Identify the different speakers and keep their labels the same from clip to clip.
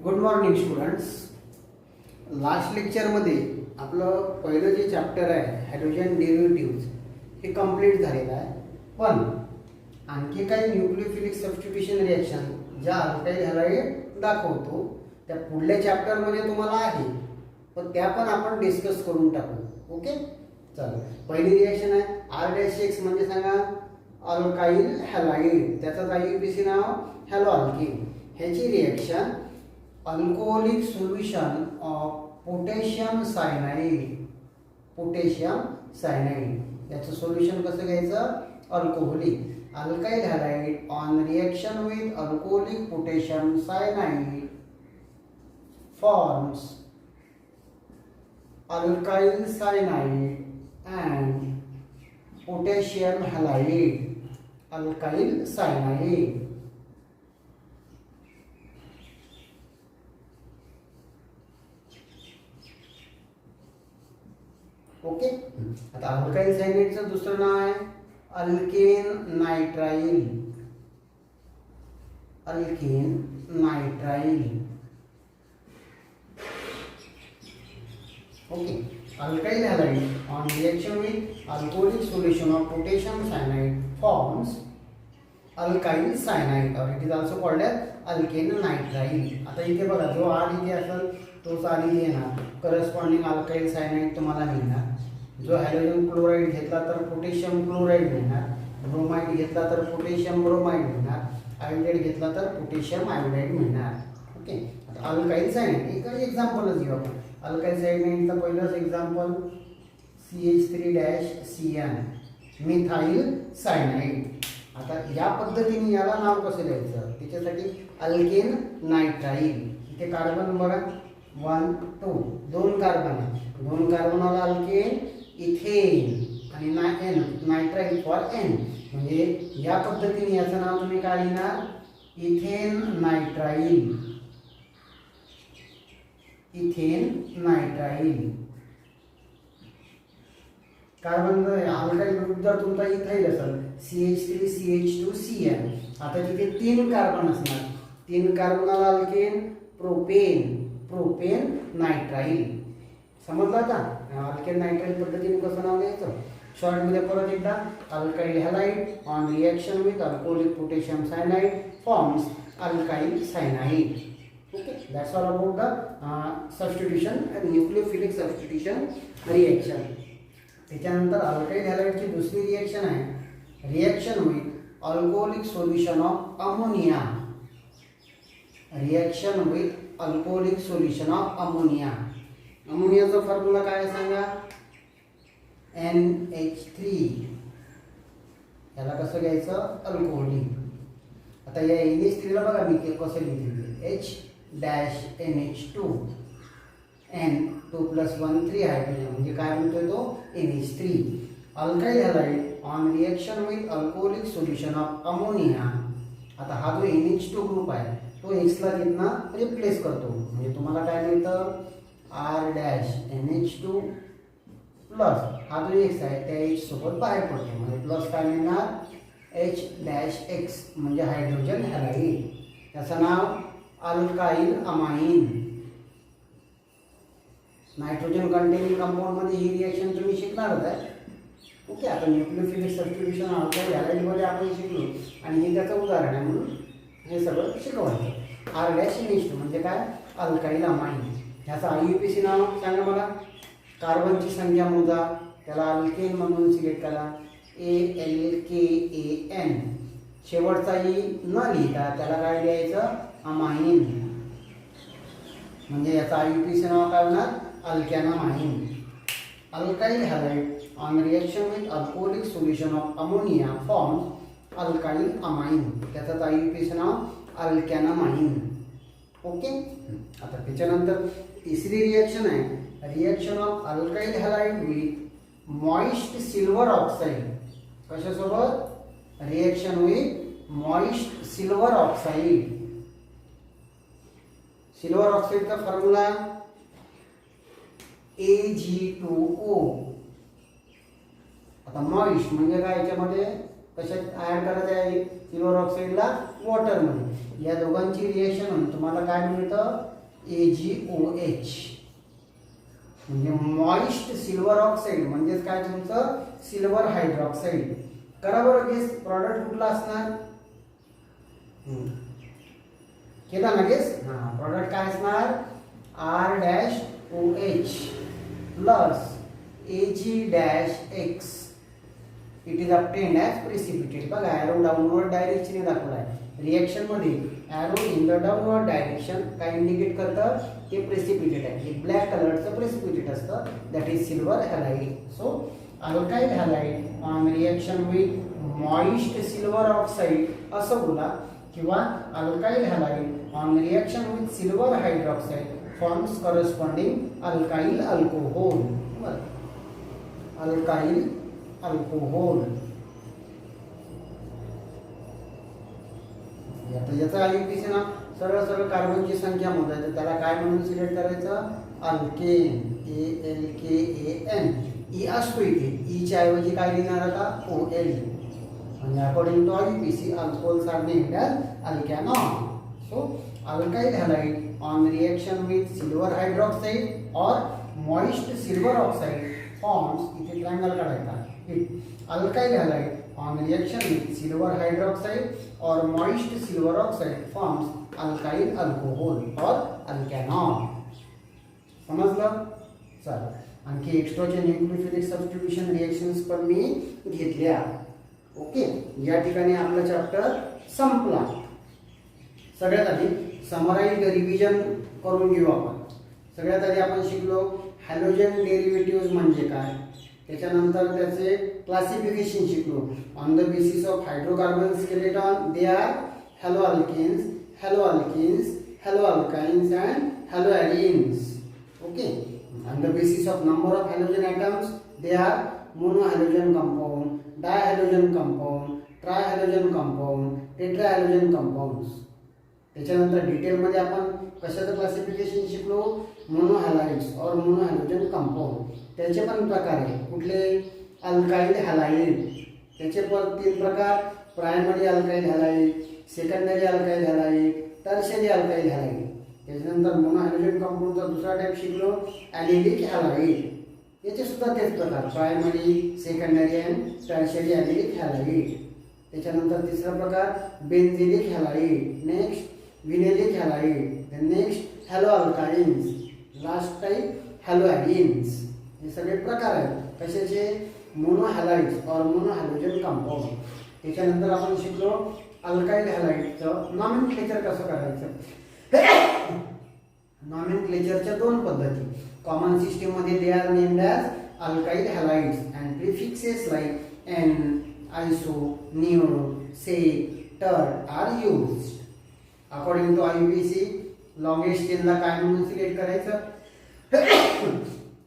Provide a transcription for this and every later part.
Speaker 1: Good morning students. Last लेक्चरमध्ये आपलं पहिलं जे चॅप्टर आहे हायड्रोजन डेरिव्हेटिव्ह्ज हे कंप्लीट झालेलं आहे. पण आणखी काही न्यूक्लियोफिलिक सबस्टिट्यूशन रिॲक्शन ज्या अल्काइल हॅलाइड दाखवतो त्या पुढल्या चॅप्टरमध्ये तुम्हाला आहे, पण त्या पण आपण डिस्कस करून टाकू. ओके, चला. पहिली रिॲक्शन आहे R-X म्हणजे सांगा अल्काइल हॅलाइड, त्याचं IUPAC नाव हॅलो अल्केन. ह्याची reaction alcoholic solution of potassium cyanide याचं सोल्युशन कसं घ्यायचं? Alcoholic alkyl halide on reaction with alcoholic potassium cyanide forms alkyl cyanide and potassium halide. Alkyl cyanide. Okay, आता alkyl सायनाइडचं दुसरं नाव आहे alkane nitrile. Alkane nitrile. Okay, alkyl halide on reaction with alcoholic solution of potassium cyanide forms alkyl cyanide or it is also called age alkane nitrile. आता इथे बघा, जो R इथे असेल तोच आर इथे येणार, करस्पॉन्डिंग अल्काइल सायनाइड तुम्हाला मिळणार. जो हायड्रोजन क्लोराइड घेतला तर पोटॅशियम क्लोराइड मिळणार, ब्रोमाइड घेतला तर पोटॅशियम ब्रोमाइड मिळणार, आयोडाइड घेतला तर पोटॅशियम आयोडाइड मिळणार. ओके, आता अल्काइल सायनाइड एक एक्झाम्पलच घेऊ आपण. अल्काइल सायनाइडचं पहिलंच एक्झाम्पल CH3-CN मिथाइल सायनाइड. आता या पद्धतीने याला नाव कसं द्यायचं त्याच्यासाठी अल्केन नायट्राइल. इथे कार्बन बघा 1 2 दोन कार्बन आहे, दोन कार्बनला अल्केन इथेन आणि नायट्राइल फॉर एन. म्हणजे या पद्धतीने याचं नाव तुम्ही काय लिहिणार? Ethane nitrile. Ethane nitrile. Carbon alkyl group जर तुमचा इथाइल असेल CH3CH2CN, आता तिथे तीन कार्बन असणार, तीन कार्बनला अल्केन प्रोपेन नायट्राइल. समजलं का? अल्केन नायट्राइल पद्धतीने कसं नाव द्यायचं? शॉर्टमध्ये परत एकदा, alkyl halide on reaction with alcoholic potassium cyanide forms alkyl cyanide. Okay, that's all about the substitution nucleophilic substitution reaction. त्याच्यानंतर अल्काइल हॅलाइडची दुसरी रिएक्शन आहे reaction with alcoholic solution of ammonia. Reaction with alcoholic solution of ammonia. अमोनियाचा formula काय सांगा? NH3. याला कसं घ्यायचं? अल्कोहोलिक. आता या NH3 ला बघा मी कसं लिहिते, H-NH2 N2 + 1 3 हायड्रोजन, म्हणजे काय म्हणतोय तो? NH3. Alkyl halide on reaction with alcoholic solution of ammonia. आता हा जो NH2 ग्रुप आहे तो X ला तिथनं रिप्लेस करतो, म्हणजे तुम्हाला काय मिळतं? R-NH2 प्लस हा जो X आहे त्या H सोबत बाहेर पडतो, म्हणजे प्लस काय मिळणार? H-X म्हणजे हायड्रोजन हॅलाइड. त्याचं नाव alkyl amine. Nitrogen containing compound मध्ये ही रिएक्शन तुम्ही शिकणारच आहे. ओके, आता न्यूक्लियोफिलिक सबस्टिट्यूशन अल्काइल हॅलाइडमध्ये आपण शिकलो आणि हे त्याचं उदाहरण आहे म्हणून हे सगळं शिकवायचं. R-NH2 म्हणजे काय? Alkyl amine. ह्याचं IUPAC नाव सांगा मला. कार्बनची संख्या मोजा, त्याला अल्केन म्हणून सिलेक्ट करा, ALKAN. शेवटचा ई न लिहिता त्याला काय लिहायचं? अमाइन. म्हणजे याचा IUPAC नाव काय होणार? Alkane amine. Alkyl halide on reaction with alcoholic solution of ammonia forms alkyl amine. त्याचं IUPAC नाव अल्कॅन अमाइन. ओके, आता त्याच्यानंतर तिसरी रिएक्शन आहे reaction of alkyl halide with moist silver oxide. कशासोबत? Reaction with moist silver oxide. Silver ऑक्साइडचा formula Ag2O. आता moist म्हणजे काय? याच्यामध्ये कशात ॲड करायचं आहे? सिल्वर ऑक्साइडला वॉटरमध्ये. या दोघांची रिएक्शन होऊन तुम्हाला काय मिळतं? AgOH म्हणजे मॉइस्ट सिल्वर ऑक्साईड, म्हणजेच काय तुमचं सिल्वर हायड्रॉक्साईड. करा बरं गेस, प्रॉडक्ट कुठला असणार? केला ना गेस? हां, प्रॉडक्ट काय असणार? R-OH plus Ag-X. It is obtained as precipitate. बघा ॲरो डाऊनवर्ड डायरेक्शनने दाखवला आहे. रिएक्शन मध्ये arrow in the downward direction काय इंडिकेट करतं? ते प्रेसिपिटेट आहे. हे ब्लॅक कलरचं प्रेसिपिटेट असतं, that is silver halide. So alkyl halide on reaction with moist silver oxide असं बोला, किंवा alkyl halide on reaction with silver hydroxide forms corresponding alkyl alcohol. Alkyl alcohol. आता याचा आययुपीसी ना सरळ सरळ कार्बनची संख्या मोजायची, त्याला काय म्हणून सिलेक्ट करायचं? अल्केन. ALKAN. ई असतो इथे, ई च्या ऐवजी काय लिहिणार आता? OL. म्हणजे according to IUPAC alcohols are named as alkanol. So alkyl halide on reaction with silver hydroxide और मॉइस्ट सिल्वर ऑक्साइड फॉर्म्स, इथे ट्रायंगल काढायचा. Alkyl halide on reaction with silver hydroxide और moist silver oxide forms alkyl alcohol और alkanol. समजलं? चला, आणखी एक्स्ट्राच्या nucleophilic substitution reactions पण मी घेतल्या. ओके, या ठिकाणी आपला चॅप्टर संपला. सगळ्यात आधी समराईज रिव्हिजन करून घेऊ आपण. सगळ्यात आधी आपण शिकलो हॅलोजन डेरिव्हेटिव्ह म्हणजे काय, त्याच्यानंतर त्याचे क्लासिफिकेशन शिकलो. On the basis of hydrocarbon skeleton they are halo alkanes, halo alkanes, halo alkynes and halo arenes. Okay, on the basis of number of halogen atoms they are mono halogen compound, di halogen compound, tri halogen compound, tetra halogen compounds. त्याच्यानंतर डिटेलमध्ये आपण कशाचं classification शिकलो? Mono हॅलाइड्स और mono halogen compound. त्याचे पण प्रकार आहे. कुठले? Alkyl halide. त्याचे पण 3 प्रकार: primary alkyl halide, secondary alkyl halide, tertiary alkyl halide. त्याच्यानंतर मोनो हॅलोजन कंपाऊंडचा दुसरा टाइप शिकलो ॲलिलिक हॅलाइड. याचे सुद्धा तेच प्रकार: primary, secondary and tertiary allylic halide. त्याच्यानंतर तिसरा प्रकार benzylic halide, next vinylic halide, next halo alkynes, last type halo arenes. हे सगळे प्रकार आहेत कशाचे? मोनो हॅलाइड्स और मोनो हॅलोजन कंपाऊंड. त्याच्यानंतर आपण शिकलो अल्काइल हॅलाइडचं नॉमेनक्लेचर कसं करायचं. नॉमेनक्लेचरच्या 2 पद्धती. कॉमन सिस्टीममध्ये they are named as alkyl halides and prefixes like n, iso, neo, sec, tert are used. According to IUPAC longest चेनला काय म्हणून सिलेक्ट करायचं?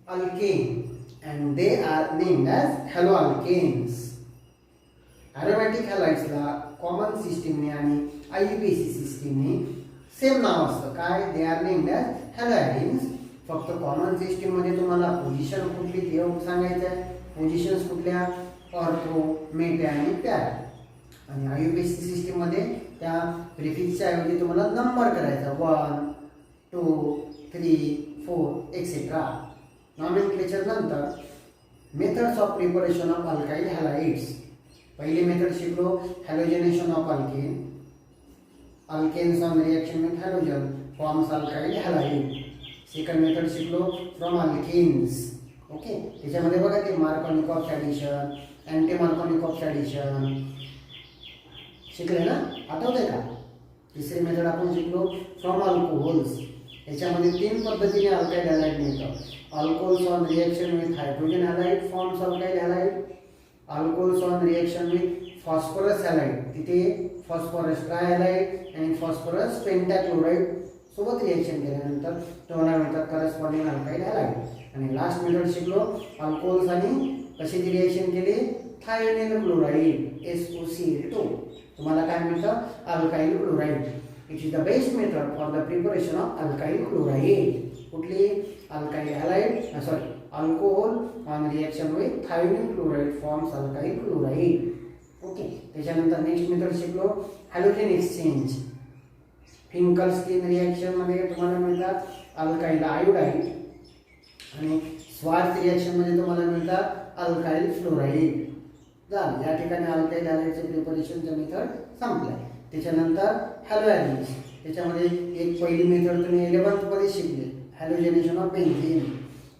Speaker 1: Alkane, and they are named as halo alkanes. Aromatic हॅलाइड्सला common सिस्टीमने आणि IUPAC सिस्टीमने same नाव असतं. काय? They are named as halo arenes. फक्त कॉमन सिस्टीममध्ये तुम्हाला पोझिशन कुठली ते सांगायचं आहे. पोझिशन्स कुठल्या? ऑर्थो, मेटा आणि पॅरा. आणि आययुपीसी सिस्टीममध्ये त्या प्रिफिक्सच्या ऐवजी तुम्हाला नंबर करायचा 1, 2, 3, 4 एक्सेट्रा. नॉमेनक्लेचर नंतर methods of preparation of alkyl halides. पहिली मेथड शिकलो halogenation of alkane. Alkanes on reaction with halogen forms alkyl halide. Second method शिकलो फ्रॉम अल्केन्स. ओके, त्याच्यामध्ये बघा ते Markovnikov addition, anti Markovnikov addition शिकले ना, आठवतंय का? तिसरी मेथड आपण शिकलो फ्रॉम अल्कोहोल्स. याच्यामध्ये 3 पद्धतीने अल्काइल हॅलाइड मिळतं. Alcohols on reaction with hydrogen halide forms alkyl halide. Alcohols on reaction with phosphorus halide, तिथे फॉस्फरस ट्रायहॅलाइड आणि फॉस्फरस पेंटाक्लोराइड सोबत रिएक्शन केल्यानंतर तुम्हाला मिळतात करस्पॉन्डिंग अल्काइल हॅलाइड. आणि लास्ट मेथड शिकलो अल्कोहोल्स आणि कशाची रिएक्शन केली? Thionyl chloride, SOCl2. तुम्हाला काय मिळतं? Alkyl chloride. It is the best method for the preparation of alkyl chloride. कुठली? Alkyl halide, sorry alcohol on reaction with thionyl chloride forms alkyl chloride. Okay, त्याच्यानंतर next method शिकलो halogen exchange. फिंकल्स्टीन रिॲक्शनमध्ये तुम्हाला मिळतात alkyl iodide आणि स्वार्ट्झ रिॲक्शनमध्ये तुम्हाला मिळतात alkyl fluoride. झालं, या ठिकाणी अल्काइल हॅलाइडचे प्रिपरेशनचा मेथड संपला. त्याच्यानंतर हॅलोॲरिन्स. त्याच्यामध्ये एक पहिली मेथड तुम्ही 11th मध्ये शिकले, halogenation of benzene.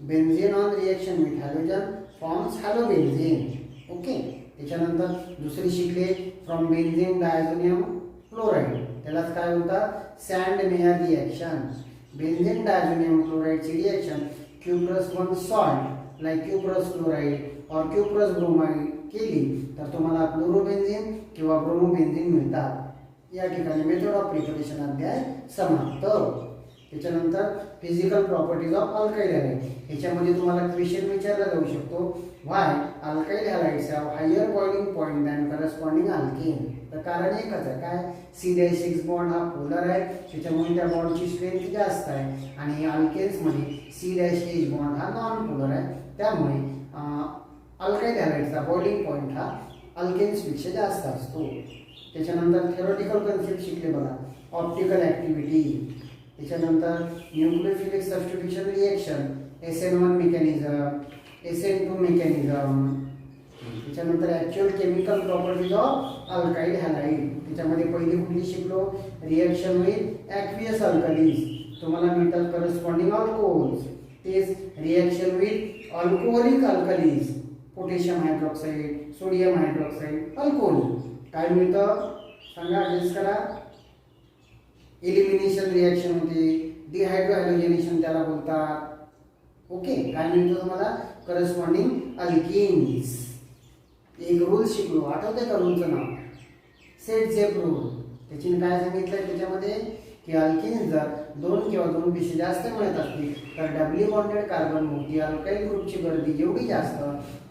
Speaker 1: Benzene on reaction with halogen forms halobenzene. Okay. त्याच्यानंतर दुसरी शिकले फ्रॉम बेन्झीन डायझोनियम क्लोराईड, त्यालाच काय होतं, Sandmeyer reaction. Benzene diazonium क्लोराईडची reaction Q+1 salt like Q+ chloride और Q+ ब्रोमाइड केली तर तुम्हाला क्लोरोबेन्झीन किंवा ब्रोमोबेन्झीन मिळतात. या ठिकाणी मेथड ऑफ प्रिपरेशन अध्याय समाप्त. त्याच्यानंतर physical properties of alkyl halide. याच्यामध्ये तुम्हाला क्वेश्चन विचारला जाऊ शकतो, why alkyl halides have higher boiling point than corresponding alkane. तर कारण एकच आहे, काय, C'6 बॉन्ड हा पोलर आहे, त्याच्यामुळे त्या बॉन्डची स्ट्रेंथ जास्त आहे. आणि अल्केन्समध्ये C'H बॉन्ड हा नॉन पोलर आहे, त्यामुळे अल्काइल हॅलाइड्सचा बॉइलिंग पॉईंट हा अल्केन्सपेक्षा जास्त असतो. त्याच्यानंतर थेरोटिकल कन्सेप्ट शिकले बघा, ऑप्टिकल ॲक्टिव्हिटी. त्याच्यानंतर nucleophilic substitution reaction, SN1 mechanism, SN2 mechanism. त्याच्यानंतर actual chemical properties of alkyl halide. त्याच्यामध्ये पहिली कुठली शिकलो, रिॲक्शन विथ ॲक्वियस अल्कलीज, तुम्हाला मिळतात करस्पॉन्डिंग अल्कोहोल्स. तेच reaction with alcoholic alkalis, potassium hydroxide, sodium hydroxide, alcohol. काय मिळतं सांगा, ॲडजस्ट करा. एलिमिनेशन रिॲक्शन होते, डिहायड्रोहॅलोजनेशन त्याला बोलतात. ओके. काय मिळतं तुम्हाला, करस्पॉन्डिंग अल्किन्स. एक रूल शिकलो, आठवते का रूलचं नाव, सेट-झेप रूल. त्याची काय सांगितलं त्याच्यामध्ये की अल्किन्स जर 2 किंवा 2 पेक्षा जास्त मिळत असतील तर डबली बॉन्डेड कार्बन मोठी अल्काइल ग्रुपची गर्दी जेवढी जास्त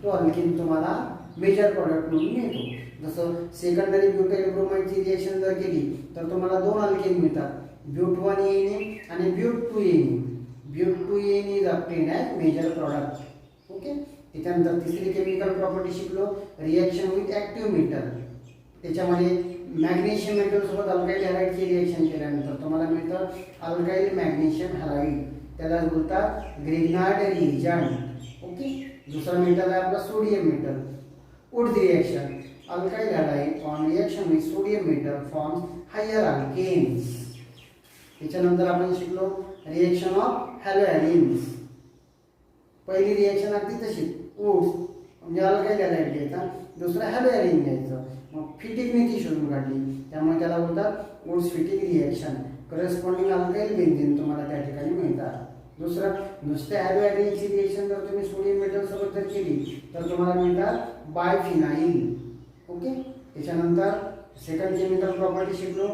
Speaker 1: तो अल्किन तुम्हाला मेजर प्रॉडक्ट म्हणून मिळतो. जसं सेकंडरी ब्युटाइल ब्रोमाइडची रिॲक्शन जर केली तर तुम्हाला 2 अल्केन मिळतात, ब्यूट1 आणि ब्यूट2. ब्यूट2 is obtained as major product. Okay. त्याच्यानंतर तिसरी केमिकल प्रॉपर्टी शिकलो, रिॲक्शन विथ ॲक्टिव्ह मेटल. त्याच्यामध्ये मॅग्नेशियम मेटल सोबत अल्काइल हॅलाइडची रिॲक्शन केल्यानंतर तुम्हाला मिळतं अल्काइल मॅग्नेशियम हॅलाइड, त्याला बोलतात ग्रिग्नार्ड रिएजंट. ओके. दुसरा मेटल आहे आपला sodium metal. Wurtz reaction, alkyl halide on reaction with sodium metal forms higher alkanes. त्याच्यानंतर आपण शिकलो रिॲक्शन ऑफ हॅलोॲरिन्स. पहिली रिॲक्शन अगदी तशी, वुड्स म्हणजे अल्काइल हॅलाइड घ्यायचा, दुसरा हॅलोॲरिन घ्यायचं. मग फिटिंगने ती शोधून काढली, त्यामुळे त्याला बोलतात Wurtz Fittig reaction. Corresponding alkyl benzene तुम्हाला त्या ठिकाणी मिळतात. दुसरं, नुसत्या हॅलोॲरिनची रिॲक्शन जर तुम्ही सोडियम मेटल सोबत जर केली तर तुम्हाला मिळतात बायफिनाइल. ओके. त्याच्यानंतर सेकंड केमिकल प्रॉपर्टी शिकलो,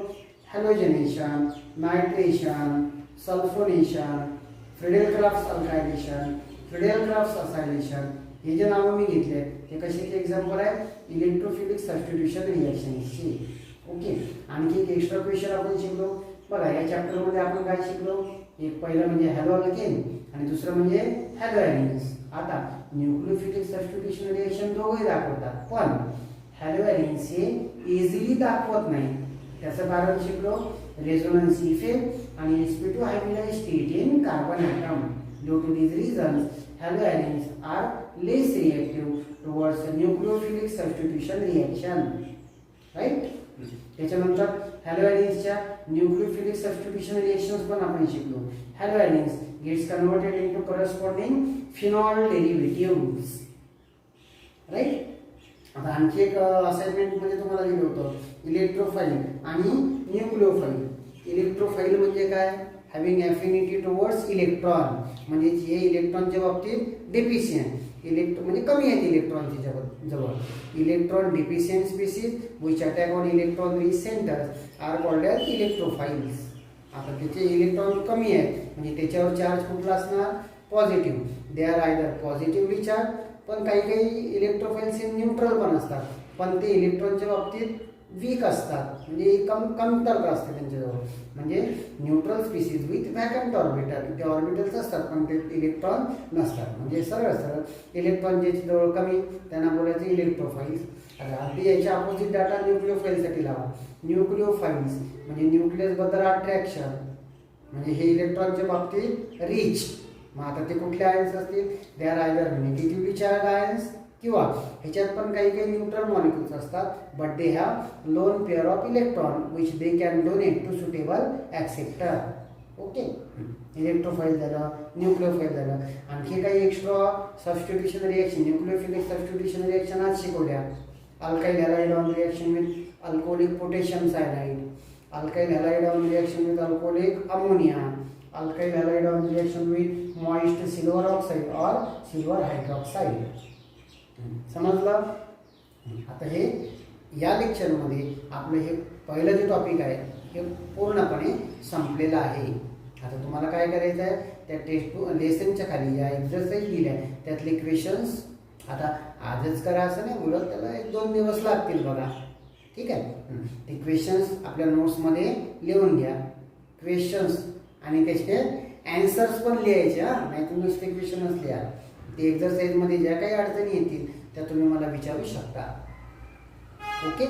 Speaker 1: हॅलोजनेशन, नायट्रेशन, सल्फोनेशन, फ्रिडेलक्राफ्ट्स अल्कायलेशन, फ्रिडेलक्राफ्ट्स असायलेशन. हे जे नावं मी घेतले ते कशाचे एक्झाम्पल आहे, इलेक्ट्रोफिलिक सबस्टिट्यूशन रिॲक्शनची. ओके. आणखी एक एक्स्ट्रा क्वेश्चन आपण शिकलो बघा, या चॅप्टरमध्ये आपण काय शिकलो, एक पहिलं म्हणजे हॅलो अल्केन आणि दुसरं म्हणजे हॅलोॲरिन्स. आता न्यूक्लियोफिलिक सबस्टिट्यूशन रिॲक्शन दोघे दाखवतात, पण हॅलोॲरिन्स हे इझिली दाखवत नाही. त्याचं कारण शिकलो, रेझोनन्स इफेक्ट आणि sp2 hybridised state in carbon atom. Due to these reasons haloarines are less reactive towards nucleophilic substitution reaction. Right. त्याच्यानंतर हॅलोॲरिन्सच्या न्यूक्लियोफिलिक सबस्टिट्यूशन रिॲक्शन्स पण आपण शिकलो. Haloarenes gets converted into corresponding phenol derivatives. Right. आता आणखी एक assignment मध्ये तुम्हाला दिलं होतं इलेक्ट्रोफाइल आणि न्यूक्लियोफाइल. इलेक्ट्रोफाइल म्हणजे काय, हॅव्हिंग ॲफिनिटी टुवर्ड्स इलेक्ट्रॉन, म्हणजे हे इलेक्ट्रॉनच्या बाबतीत डेफिशियंट, म्हणजे कमी आहेत इलेक्ट्रॉन त्याच्या जवळ. Electron deficient species which attack on electron rich centres are called as electrophiles. आता त्याचे इलेक्ट्रॉन कमी आहेत म्हणजे त्याच्यावर चार्ज कुठला असणार, positive. They are either positively charge, पण काही काही इलेक्ट्रोफाइल्स हे न्यूट्रल पण असतात, पण ते इलेक्ट्रॉनच्या बाबतीत वीक असतात, म्हणजे कमतरता असते त्यांच्याजवळ. म्हणजे neutral species with vacant orbital, ते ऑर्बिटल्स असतात पण ते इलेक्ट्रॉन नसतात. म्हणजे सरळ सरळ इलेक्ट्रॉन ज्याच्याजवळ कमी त्यांना बोलायचं इलेक्ट्रोफाइल्स. अगदी याच्या अपोजिट डाटा न्यूक्लिओफाईलसाठी लावा. न्यूक्लिओफाईल्स म्हणजे न्यूक्लियस बद्दल अट्रॅक्शन, म्हणजे हे इलेक्ट्रॉनच्या बाबतीत रिच. मग आता ते कुठले आयन्स असतील? They are either negatively charge ions किंवा ह्याच्यात पण काही काही न्यूट्रल मॉलिक्युल्स असतात, but they have lone pair of electron which they can donate to suitable acceptor. Okay, electrophile झालं, न्यूक्लिओफाईल झालं. आणखी काही extra substitution reaction, nucleophilic substitution reaction आज शिकवल्या. Alkyl halide on reaction with alcoholic potassium cyanide, alkyl halide on reaction with alcoholic ammonia, alkyl halide on reaction with moist silver oxide और silver hydroxide. समजलं? आता हे या लेक्चरमध्ये आपलं हे पहिलं जे टॉपिक आहे हे पूर्णपणे संपलेलं आहे. आता तुम्हाला काय करायचं आहे, त्या टेस्ट लेसनच्या खाली या एक्झरसाईज दिल्या त्यातले क्वेश्चन्स आता आजच करा असं नाही बोलत, त्याला 1-2 दिवस लागतील बघा. ठीक आहे, ते क्वेश्चन्स आपल्या नोट्समध्ये लिहून घ्या क्वेश्चन्स, आणि त्याचे ॲन्सर्स पण लिहायचे. नाही तुम्ही नुसते क्वेश्चनच लिहा. ते एक्झरसाईजमध्ये ज्या काही अडचणी येतील त्या तुम्ही मला विचारू शकता. ओके.